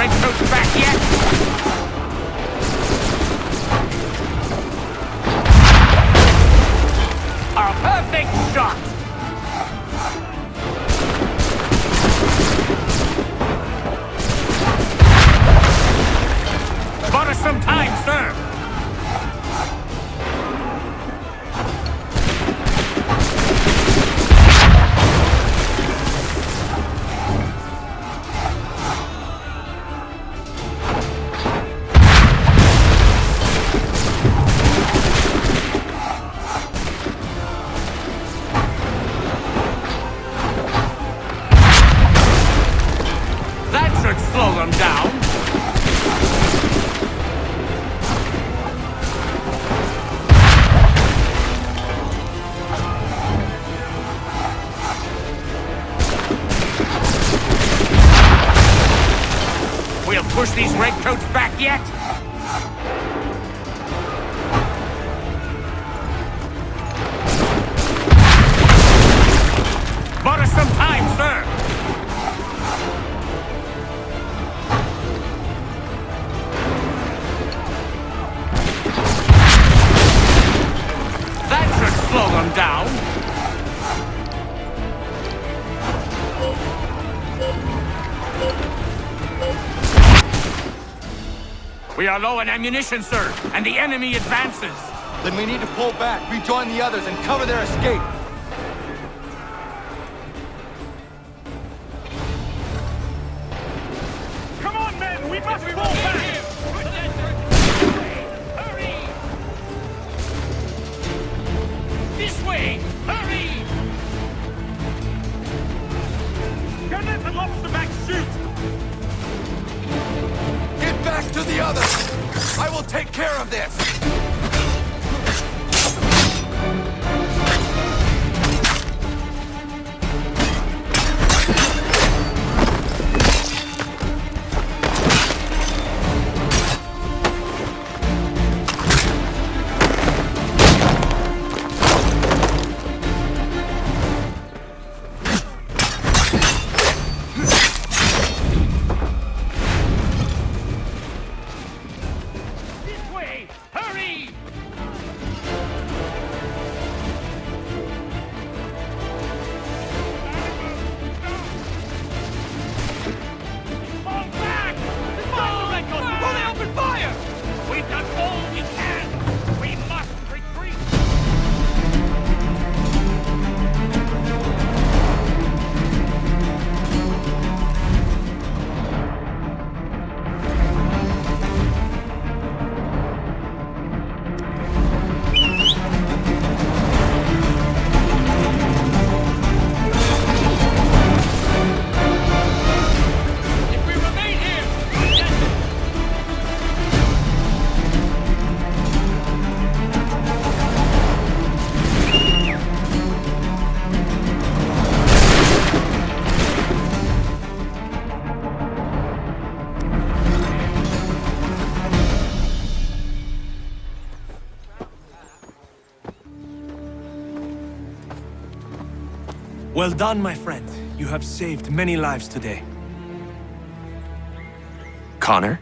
redcoats back yet? A perfect shot! Bought us some time, sir! Slow them down. We'll push these redcoats back yet? Bought us some time, sir. Slow them down. We are low on ammunition, sir, and the enemy advances. Then we need to pull back, rejoin the others, and cover their escape. Come on, men! We must pull back! This way! Hurry! Don't let the lobster back shoot! Get back to the others! I will take care of this! Hurry! Fall back! Pull the open fire! We've done all we can! We must retreat! Well done, my friend. You have saved many lives today. Connor?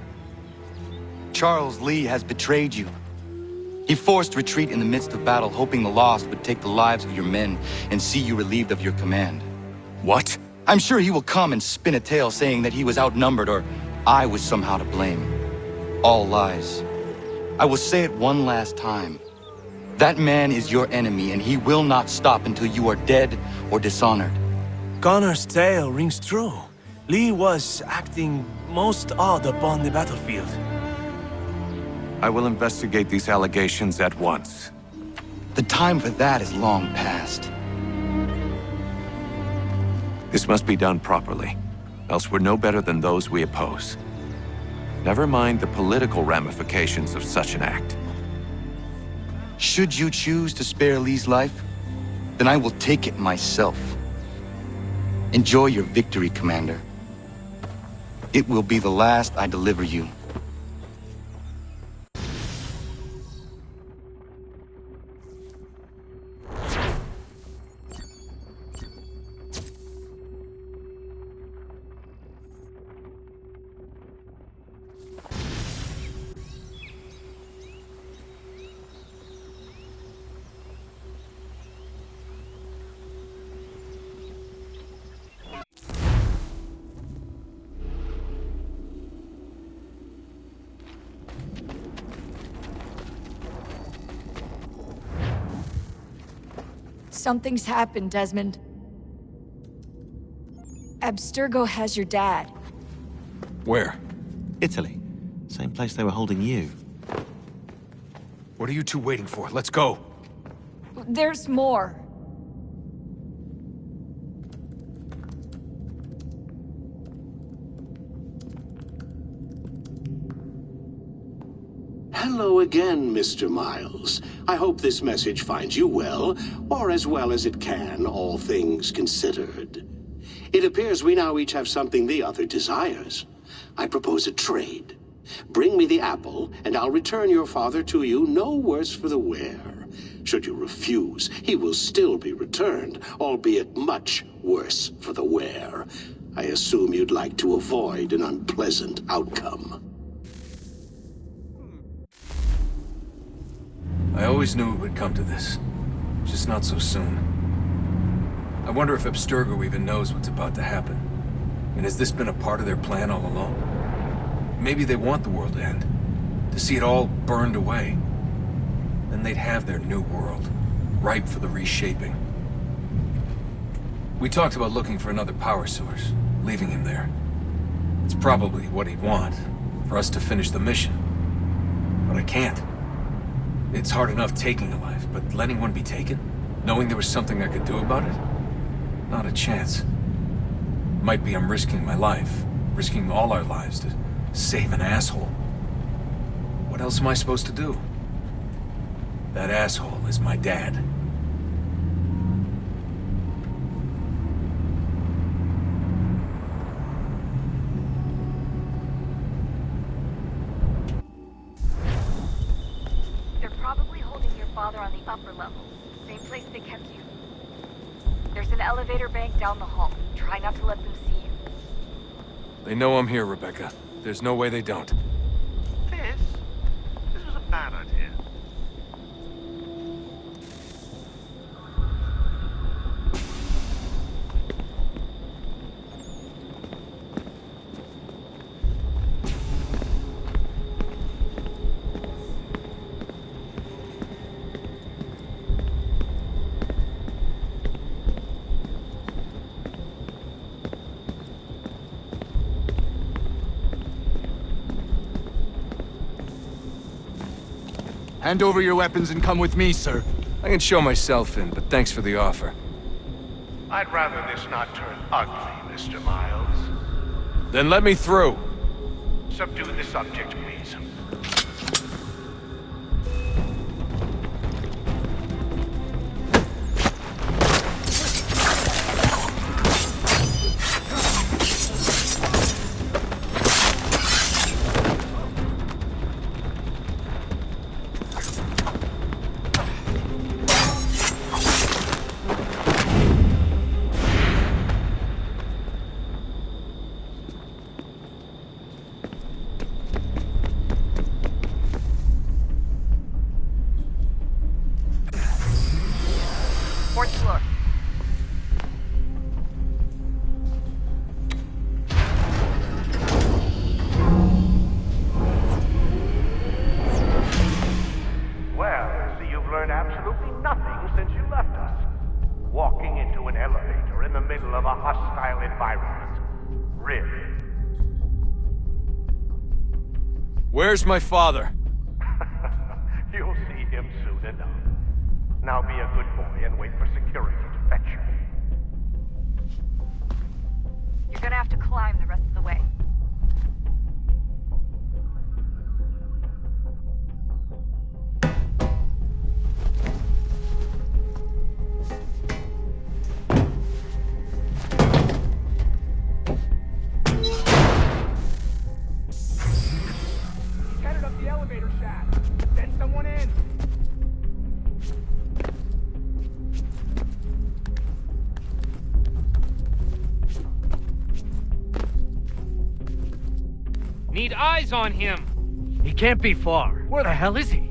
Charles Lee has betrayed you. He forced retreat in the midst of battle, hoping the lost would take the lives of your men and see you relieved of your command. What? I'm sure he will come and spin a tale saying that he was outnumbered or I was somehow to blame. All lies. I will say it one last time. That man is your enemy, and he will not stop until you are dead or dishonored. Connor's tale rings true. Lee was acting most odd upon the battlefield. I will investigate these allegations at once. The time for that is long past. This must be done properly, else we're no better than those we oppose. Never mind the political ramifications of such an act. Should you choose to spare Lee's life, then I will take it myself. Enjoy your victory, Commander. It will be the last I deliver you. Something's happened, Desmond. Abstergo has your dad. Where? Italy. Same place they were holding you. What are you two waiting for? Let's go. There's more. Hello again, Mr. Miles. I hope this message finds you well, or as well as it can, all things considered. It appears we now each have something the other desires. I propose a trade. Bring me the apple, and I'll return your father to you no worse for the wear. Should you refuse, he will still be returned, albeit much worse for the wear. I assume you'd like to avoid an unpleasant outcome. I always knew it would come to this. Just not so soon. I wonder if Abstergo even knows what's about to happen. And has this been a part of their plan all along? Maybe they want the world to end. To see it all burned away. Then they'd have their new world, ripe for the reshaping. We talked about looking for another power source, leaving him there. It's probably what he'd want, for us to finish the mission. But I can't. It's hard enough taking a life, but letting one be taken? Knowing there was something I could do about it? Not a chance. Might be I'm risking my life, risking all our lives to save an asshole. What else am I supposed to do? That asshole is my dad. They're probably holding your father on the upper level. Same place they kept you. There's an elevator bank down the hall. Try not to let them see you. They know I'm here, Rebecca. There's no way they don't. This was a bad idea. Hand over your weapons and come with me, sir. I can show myself in, but thanks for the offer. I'd rather this not turn ugly, Mr. Miles. Then let me through. Subdue the subject, please. Fourth floor. Well, I see you've learned absolutely nothing since you left us. Walking into an elevator in the middle of a hostile environment. Really? Where's my father? You'll see him soon enough. Now be a good boy and wait for security to fetch you. You're gonna have to climb the rest of the way. He's headed up the elevator shaft. Send someone in. Need eyes on him. He can't be far. Where the hell is he?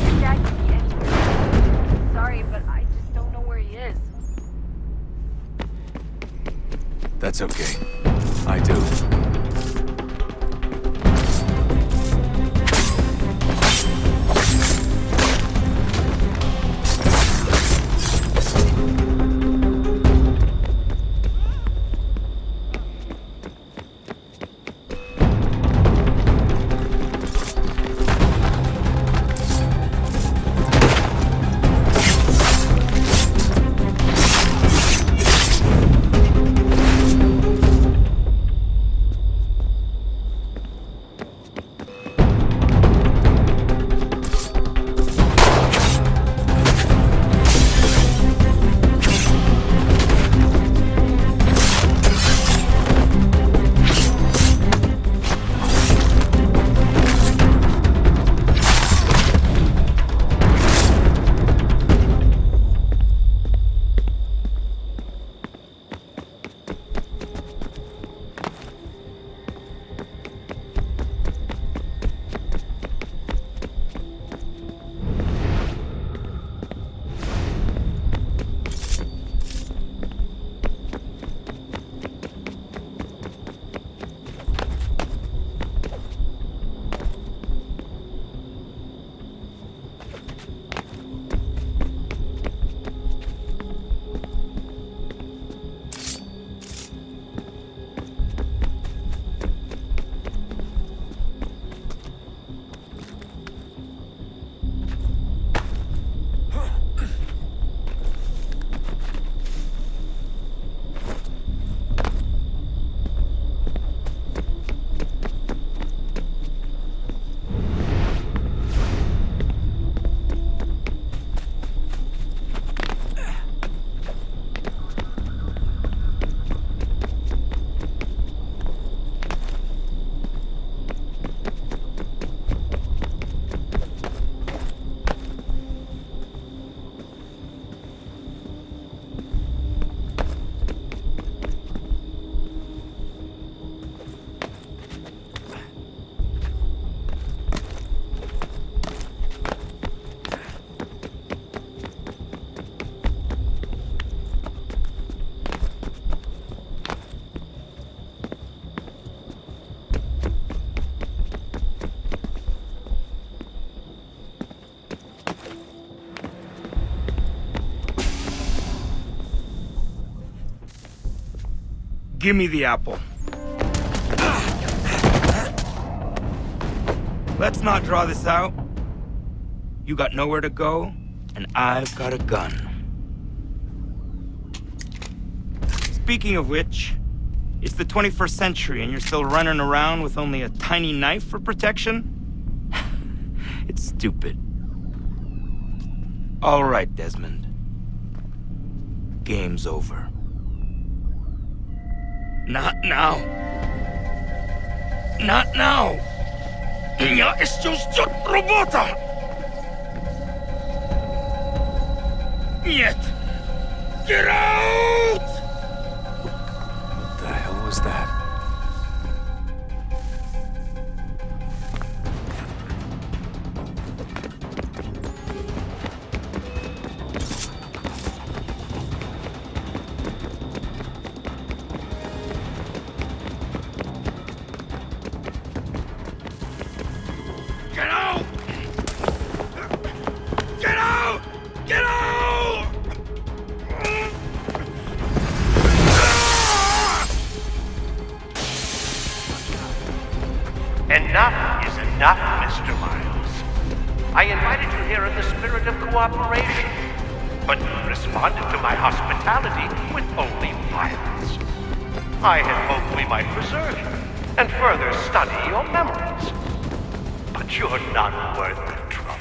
Your dad could be anywhere. Sorry, but I just Give me the apple. Let's not draw this out. You got nowhere to go, and I've got a gun. Speaking of which, it's the 21st century and you're still running around with only a tiny knife for protection? It's stupid. All right, Desmond. Game's over. Not now. Not now. Я еще ждет работа. Нет. Get out! What the hell was that? Get out! Get out! Get out! Enough is enough, Mr. Miles. I invited you here in the spirit of cooperation, but you responded to my hospitality with only violence. I had hoped we might preserve you and further study your memories. But you're not worth the trouble.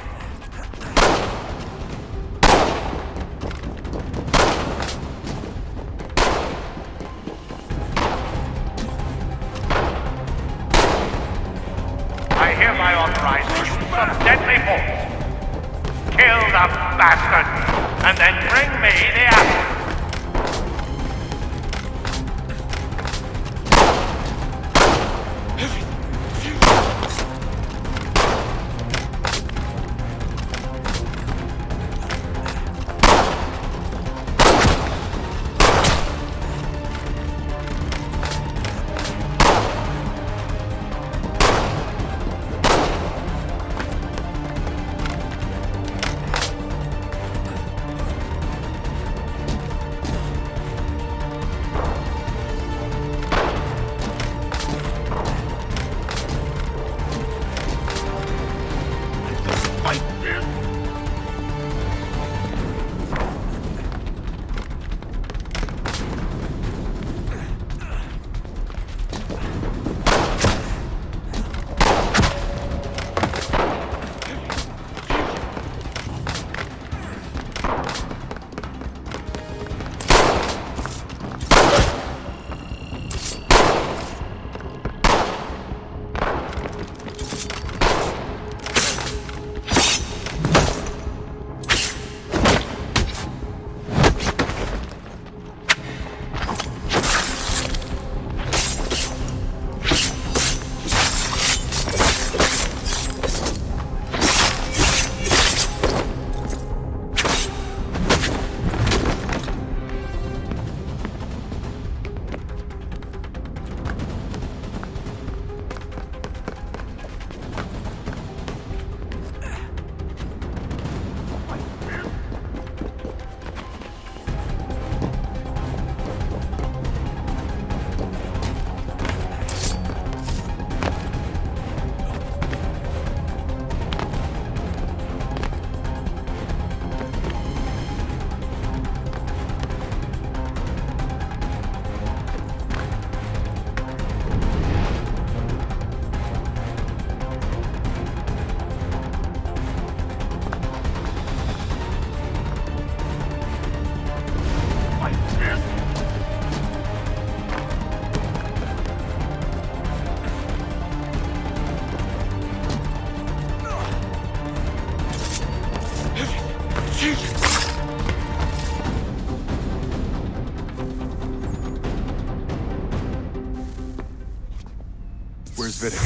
I hereby authorize the use of deadly force. Kill the bastard, and then bring me the apple. Where's Vidic?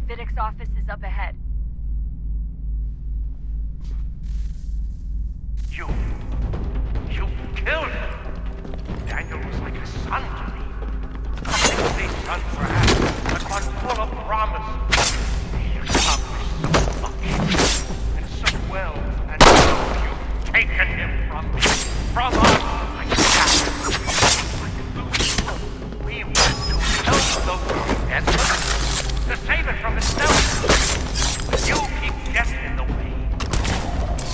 Vidic's office is up ahead. You killed him. Daniel was like like son to me. A simply son, perhaps, but one full of promise. He accomplished so much, and so well, and now you've taken him from me, from us, like that. We want to help the world, Desmond, to save it from itself. But you keep getting in the way.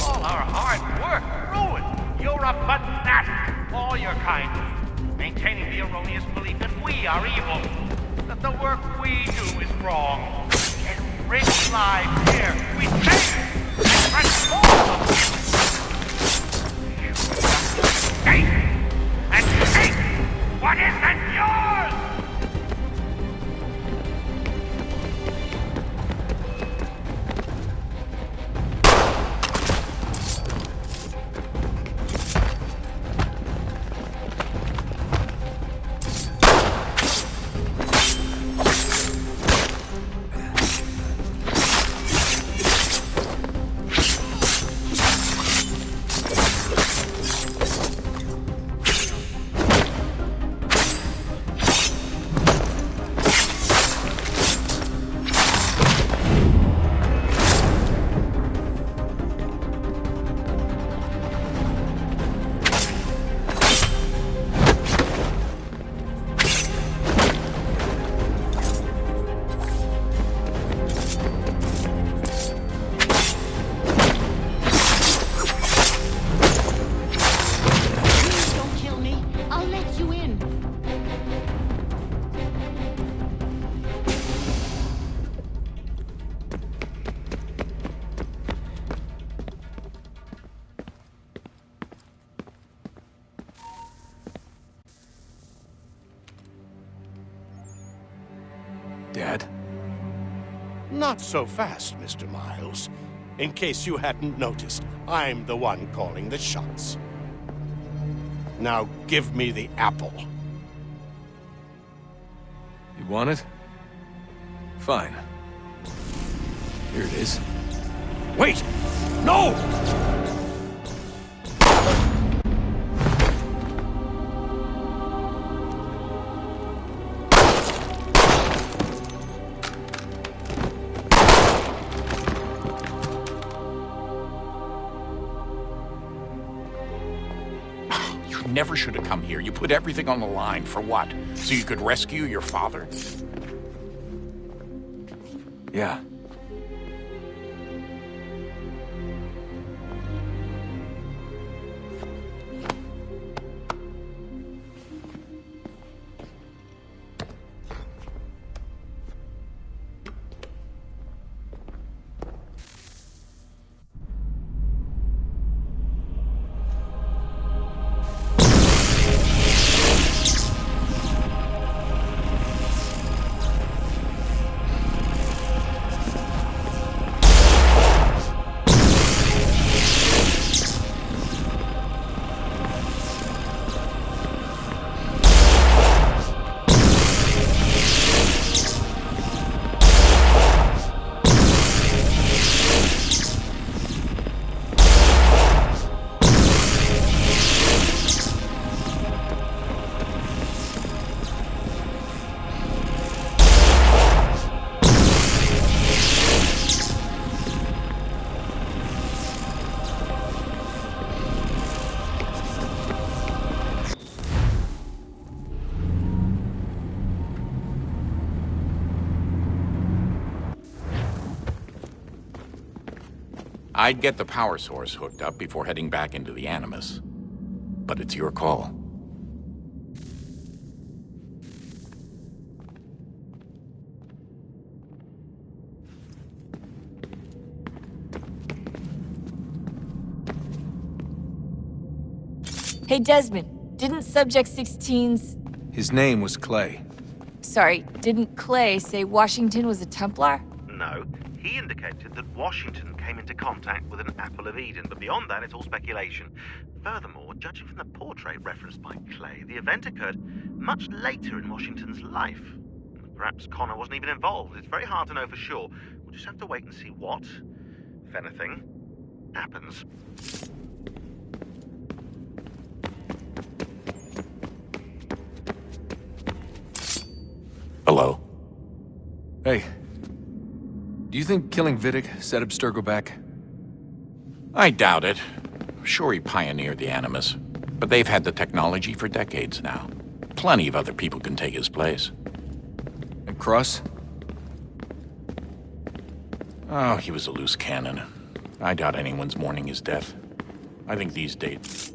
All our hard work ruined. You're a fanatic, all your kind, maintaining the erroneous belief that we are evil, that the work we do is wrong. Enrich lives here, we save and transform. You have to escape and take what isn't yours! Dad? Not so fast, Mr. Miles. In case you hadn't noticed, I'm the one calling the shots. Now give me the apple. You want it? Fine. Here it is. Wait! No! Never should have come here. You put everything on the line. For what? So you could rescue your father? Yeah. I'd get the power source hooked up before heading back into the Animus. But it's your call. Hey, Desmond, didn't Subject 16's... His name was Clay. Sorry, didn't Clay say Washington was a Templar? No, he indicated that Washington came into contact with an Apple of Eden, but beyond that, it's all speculation. Furthermore, judging from the portrait referenced by Clay, the event occurred much later in Washington's life. Perhaps Connor wasn't even involved. It's very hard to know for sure. We'll just have to wait and see what, if anything, happens. Hey. Do you think killing Vidic set Abstergo back? I doubt it. Sure, he pioneered the Animus, but they've had the technology for decades now. Plenty of other people can take his place. And Cross? Oh, he was a loose cannon. I doubt anyone's mourning his death. I think these days...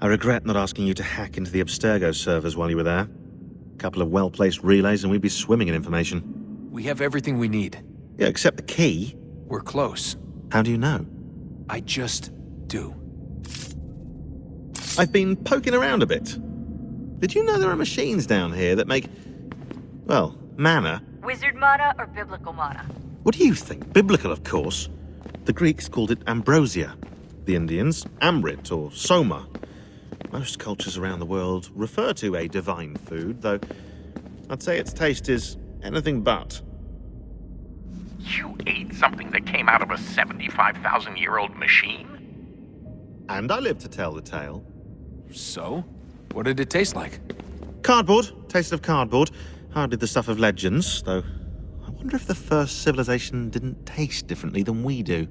I regret not asking you to hack into the Abstergo servers while you were there. A couple of well-placed relays and we'd be swimming in information. We have everything we need. Yeah, except the key. We're close. How do you know? I just do. I've been poking around a bit. Did you know there are machines down here that make, well, mana? Wizard mana or biblical mana? What do you think? Biblical, of course. The Greeks called it ambrosia. The Indians, amrit or soma. Most cultures around the world refer to a divine food, though I'd say its taste is anything but. You ate something that came out of a 75,000-year-old machine? And I live to tell the tale. So? What did it taste like? Cardboard. Taste of cardboard. Hardly the stuff of legends, though I wonder if the first civilization didn't taste differently than we do.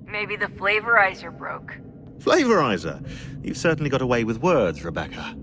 Maybe the flavorizer broke. Flavorizer. You've certainly got away with words, Rebecca.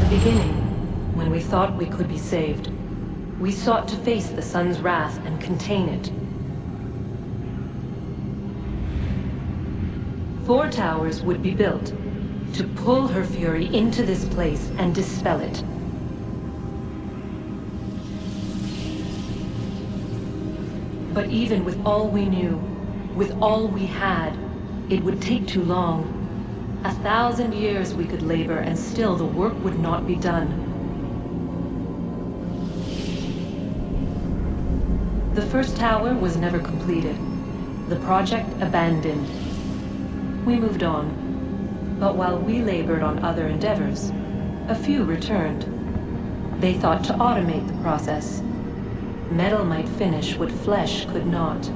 Beginning, when we thought we could be saved, we sought to face the sun's wrath and contain it. 4 towers would be built to pull her fury into this place and dispel it. But even with all we knew, with all we had, it would take too long. 1,000 years we could labor and still the work would not be done. The first tower was never completed. The project abandoned. We moved on. But while we labored on other endeavors, a few returned. They thought to automate the process. Metal might finish what flesh could not.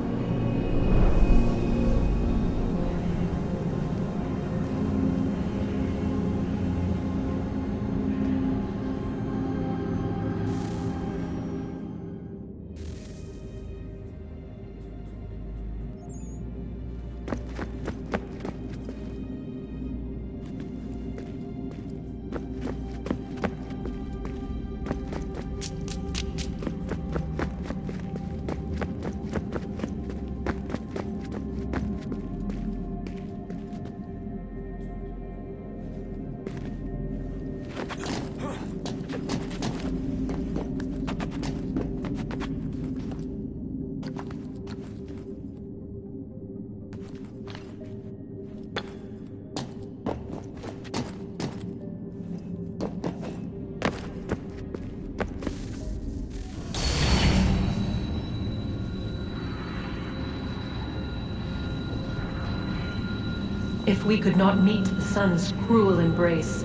If we could not meet the sun's cruel embrace,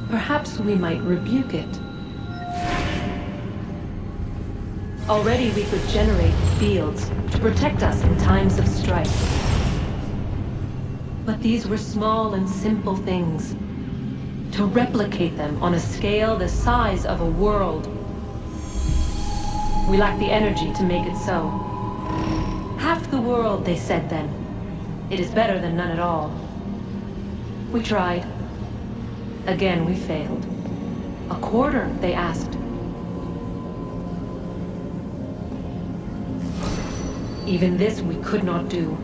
perhaps we might rebuke it. Already we could generate fields to protect us in times of strife. But these were small and simple things. to replicate them on a scale the size of a world. We lack the energy to make it so. Half the world, they said then. It is better than none at all. We tried. Again, we failed. A quarter, they asked. Even this we could not do.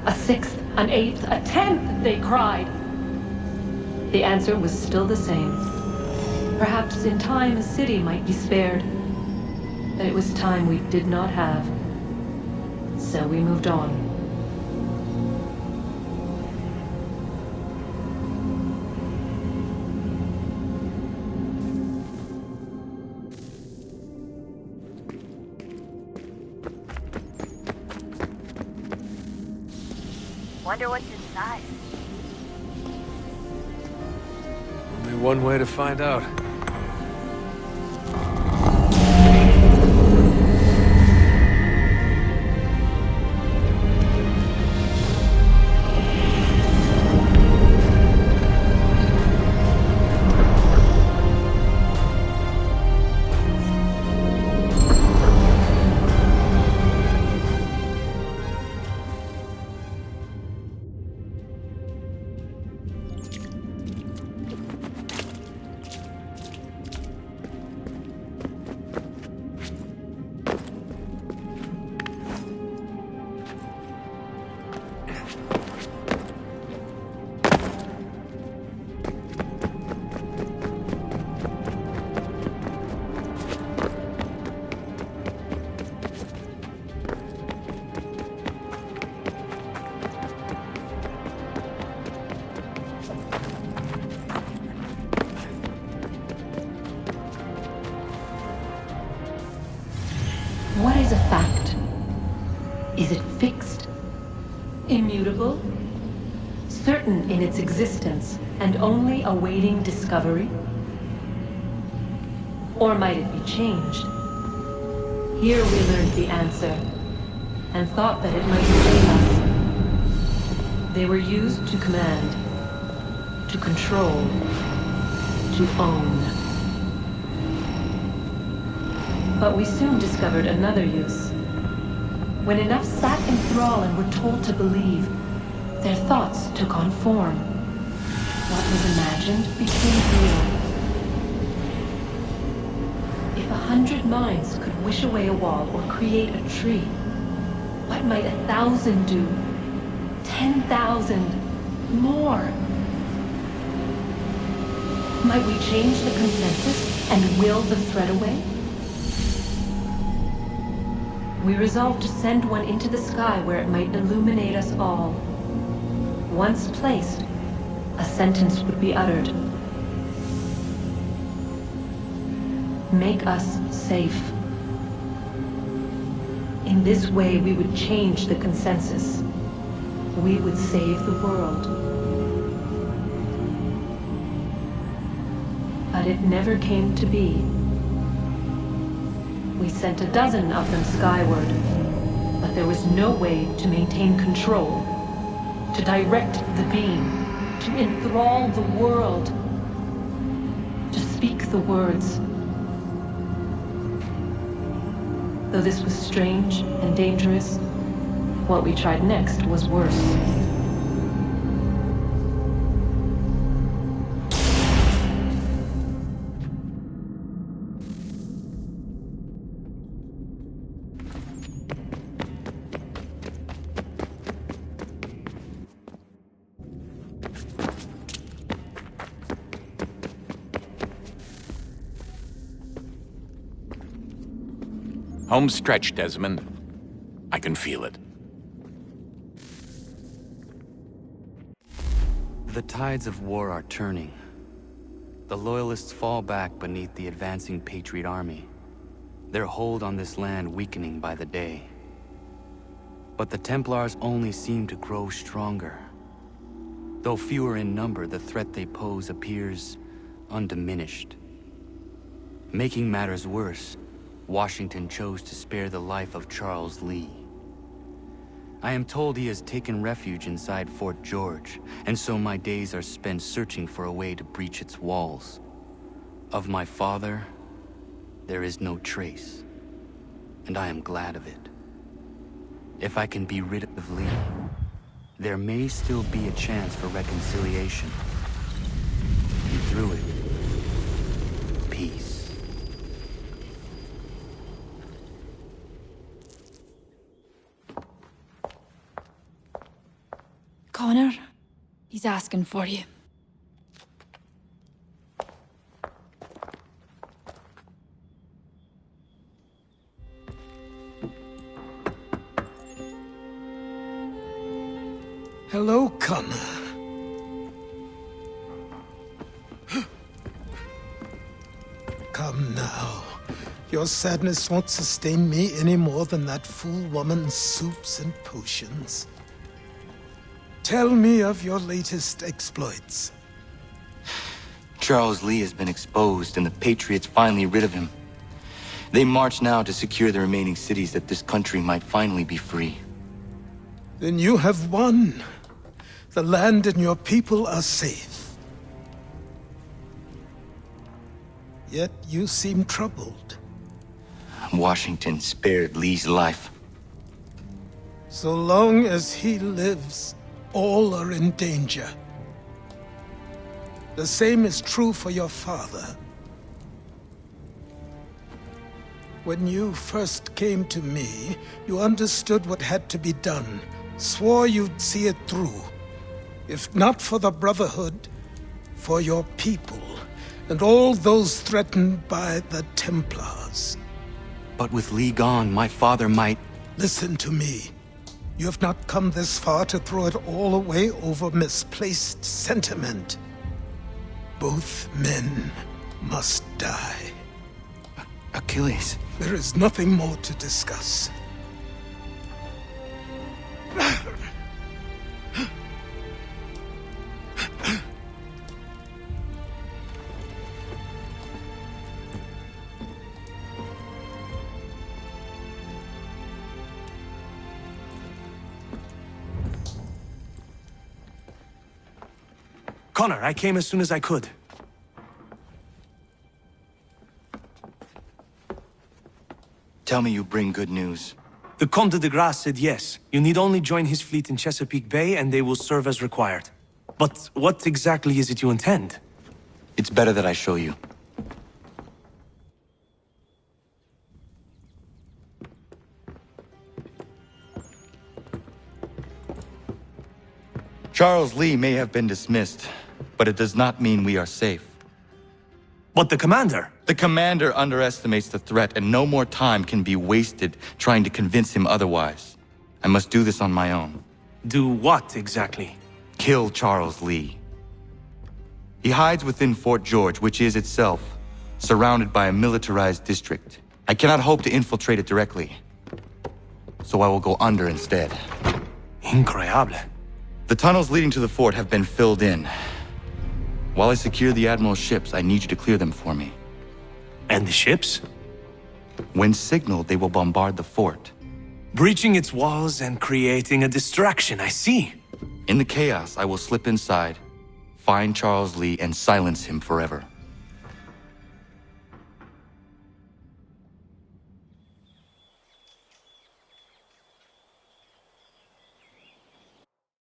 A sixth, an eighth, a tenth, they cried. The answer was still the same. Perhaps in time a city might be spared. But it was time we did not have. So we moved on. Wonder what's inside. Only one way to find out. What is a fact? Is it fixed? Immutable? Certain in its existence and only awaiting discovery? Or might it be changed? Here we learned the answer, and thought that it might save us. They were used to command, to control, to own. But we soon discovered another use. When enough sat in thrall and were told to believe, their thoughts took on form. What was imagined became real. If 100 minds could wish away a wall or create a tree, what might 1,000 do? 10,000? More? Might we change the consensus and will the threat away? We resolved to send one into the sky where it might illuminate us all. Once placed, a sentence would be uttered. Make us safe. In this way, we would change the consensus. We would save the world. But it never came to be. We sent a dozen of them skyward, but there was no way to maintain control, to direct the beam, to enthrall the world, to speak the words. Though this was strange and dangerous, what we tried next was worse. Home stretch, Desmond. I can feel it. The tides of war are turning. The Loyalists fall back beneath the advancing Patriot army, their hold on this land weakening by the day. But the Templars only seem to grow stronger. Though fewer in number, the threat they pose appears undiminished. Making matters worse, Washington chose to spare the life of Charles Lee. I am told he has taken refuge inside Fort George, and so my days are spent searching for a way to breach its walls. Of my father, there is no trace, and I am glad of it. If I can be rid of Lee, there may still be a chance for reconciliation. And through it, peace. Connor, he's asking for you. Hello, Connor. Come now. Your sadness won't sustain me any more than that fool woman's soups and potions. Tell me of your latest exploits. Charles Lee has been exposed, and the Patriots finally rid of him. They march now to secure the remaining cities that this country might finally be free. Then you have won. The land and your people are safe. Yet you seem troubled. Washington spared Lee's life. So long as he lives, all are in danger. The same is true for your father. When you first came to me, you understood what had to be done, swore you'd see it through. If not for the Brotherhood, for your people, and all those threatened by the Templars. But with Lee gone, my father might... Listen to me. You have not come this far to throw it all away over misplaced sentiment. Both men must die. Achilles. There is nothing more to discuss. Connor, I came as soon as I could. Tell me you bring good news. The Comte de Grasse said yes. You need only join his fleet in Chesapeake Bay and they will serve as required. But what exactly is it you intend? It's better that I show you. Charles Lee may have been dismissed, but it does not mean we are safe. But the commander? The commander underestimates the threat, and no more time can be wasted trying to convince him otherwise. I must do this on my own. Do what exactly? Kill Charles Lee. He hides within Fort George, which is itself surrounded by a militarized district. I cannot hope to infiltrate it directly, so I will go under instead. Incroyable. The tunnels leading to the fort have been filled in. While I secure the Admiral's ships, I need you to clear them for me. And the ships? When signaled, they will bombard the fort. Breaching its walls and creating a distraction, I see. In the chaos, I will slip inside, find Charles Lee, and silence him forever.